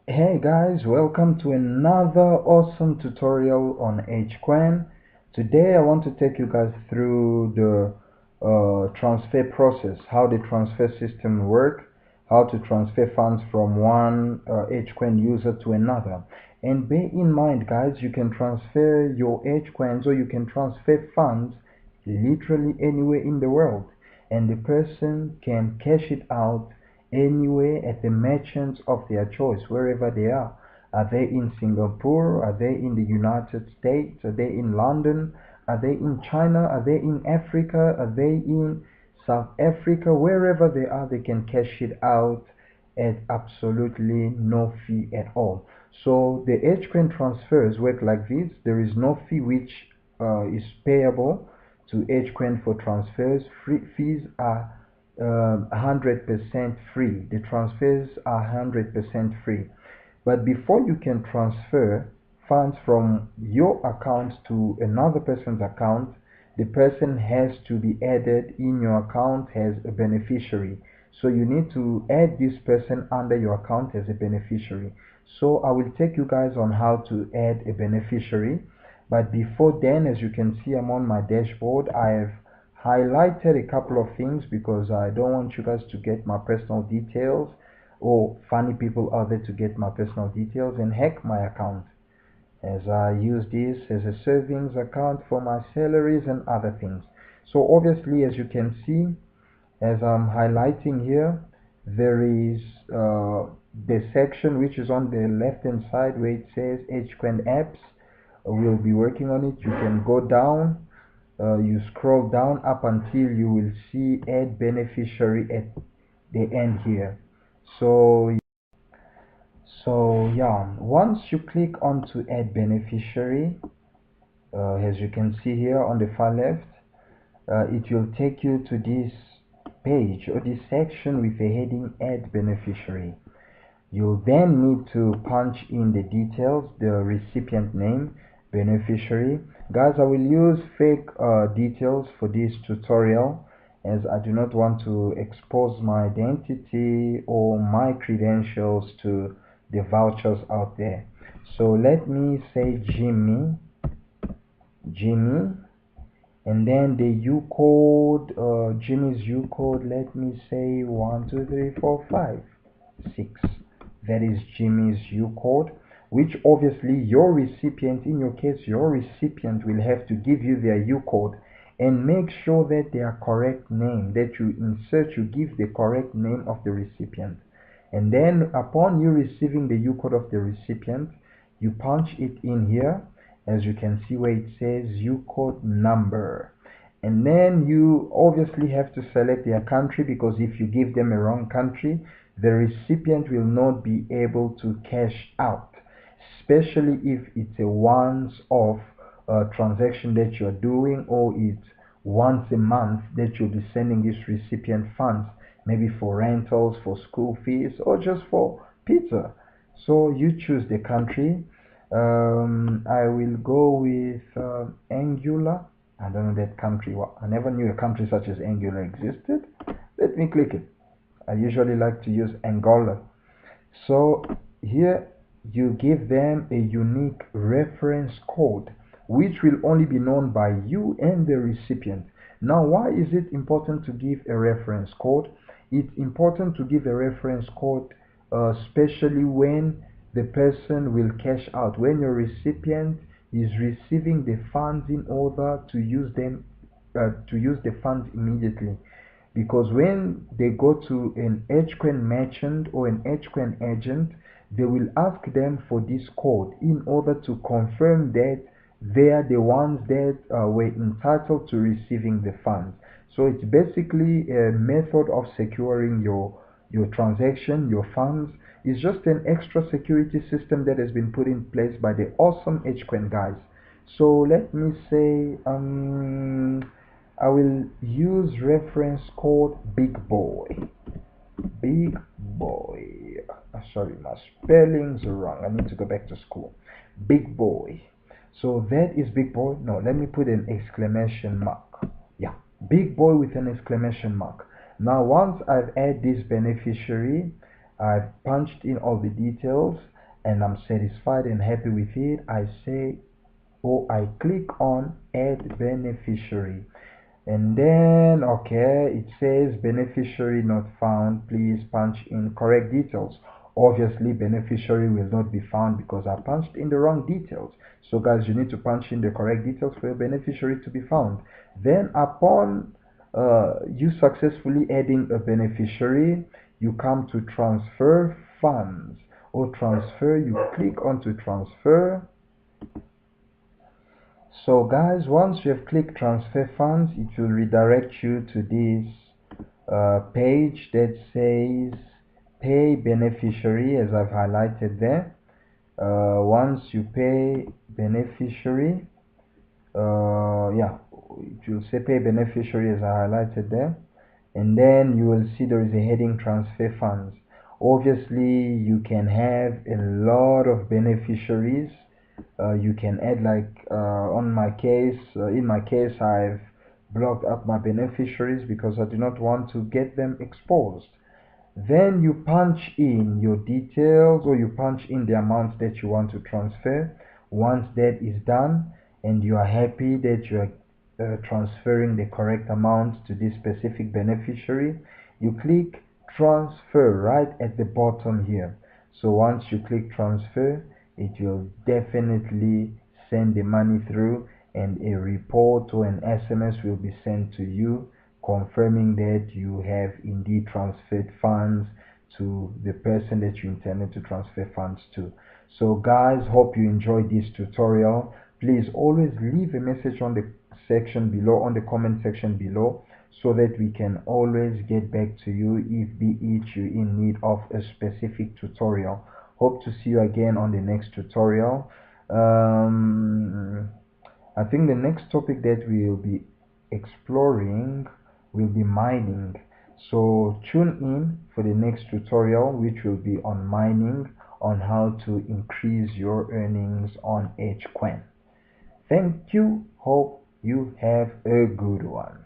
Hey guys, welcome to another awesome tutorial on Hcoin. Today I want to take you guys through the transfer process, how the transfer system work, how to transfer funds from one Hcoin user to another. And bear in mind guys, you can transfer your Hcoins or you can transfer funds literally anywhere in the world, and the person can cash it out anywhere at the merchants of their choice, wherever they are. Are they in Singapore? Are they in the United States? Are they in London? Are they in China? Are they in Africa? Are they in South Africa? Wherever they are, they can cash it out at absolutely no fee at all. So the Hcoin transfers work like this. There is no fee which is payable to Hcoin for transfers. Fees are 100% free. The transfers are 100% free. But before you can transfer funds from your account to another person's account, the person has to be added in your account as a beneficiary. So you need to add this person under your account as a beneficiary. So I will take you guys on how to add a beneficiary. But before then, as you can see, I'm on my dashboard. I have highlighted a couple of things because I don't want you guys to get my personal details, or funny people out there to get my personal details and hack my account, as I use this as a savings account for my salaries and other things. So obviously, as you can see, as I'm highlighting here, there is the section which is on the left hand side where it says Hcoin apps. We'll be working on it. You can go down, you scroll down up until you will see add beneficiary at the end here. So yeah, once you click on to add beneficiary, as you can see here on the far left, it will take you to this page or this section with the heading add beneficiary. You'll then need to punch in the details, the recipient name, beneficiary. Guys, I will use fake details for this tutorial, as I do not want to expose my identity or my credentials to the vouchers out there. So let me say Jimmy, and then the U code, Jimmy's U code, let me say 12345 6. That is Jimmy's U code, which obviously your recipient, in your case, your recipient will have to give you their U code, and make sure that their correct name that you insert, you give the correct name of the recipient. And then upon you receiving the U code of the recipient, you punch it in here, as you can see where it says U code number. And then you obviously have to select their country, because if you give them a wrong country, the recipient will not be able to cash out, especially if it's a once-off transaction that you're doing, or it's once a month that you'll be sending this recipient funds, maybe for rentals, for school fees, or just for pizza. So you choose the country. I will go with Angular. I don't know that country. Well, I never knew a country such as Angular existed. Let me click it. I usually like to use Angola. So here you give them a unique reference code, which will only be known by you and the recipient. Now, why is it important to give a reference code? It's important to give a reference code, especially when the person will cash out, when your recipient is receiving the funds in order to use the funds immediately. Because when they go to an Hcoin merchant or an Hcoin agent, they will ask them for this code in order to confirm that they are the ones that were entitled to receiving the funds. So it's basically a method of securing your transaction, your funds. It's just an extra security system that has been put in place by the awesome Hcoin guys. So let me say I will use reference code big boy. Big boy. Sorry, my spelling's wrong. I need to go back to school. Big boy. So that is big boy. No, let me put an exclamation mark. Yeah, big boy with an exclamation mark. Now, once I've added this beneficiary, I've punched in all the details. and I'm satisfied and happy with it, I say, or I click on add beneficiary. And then, okay, it says beneficiary not found, please punch in correct details. Obviously beneficiary will not be found because I punched in the wrong details. So guys, you need to punch in the correct details for your beneficiary to be found. Then upon you successfully adding a beneficiary, you come to transfer funds or transfer. You click onto transfer. So guys, once you have clicked transfer funds, it will redirect you to this page that says pay beneficiary, as I've highlighted there. Once you pay beneficiary, yeah, it will say pay beneficiary as I highlighted there, and then you will see there is a heading transfer funds. Obviously you can have a lot of beneficiaries. You can add, like on my case, in my case I've blocked up my beneficiaries because I do not want to get them exposed. Then you punch in your details, or you punch in the amounts that you want to transfer. Once that is done and you are happy that you are transferring the correct amount to this specific beneficiary, you click transfer right at the bottom here. So once you click transfer, it will definitely send the money through, and a report or an SMS will be sent to you confirming that you have indeed transferred funds to the person that you intended to transfer funds to. So guys, hope you enjoyed this tutorial. Please always leave a message on the section below, on the comment section below, so that we can always get back to you if be it you're in need of a specific tutorial. Hope to see you again on the next tutorial. I think the next topic that we will be exploring will be mining. So tune in for the next tutorial, which will be on mining, on how to increase your earnings on Hcoin. Thank you. Hope you have a good one.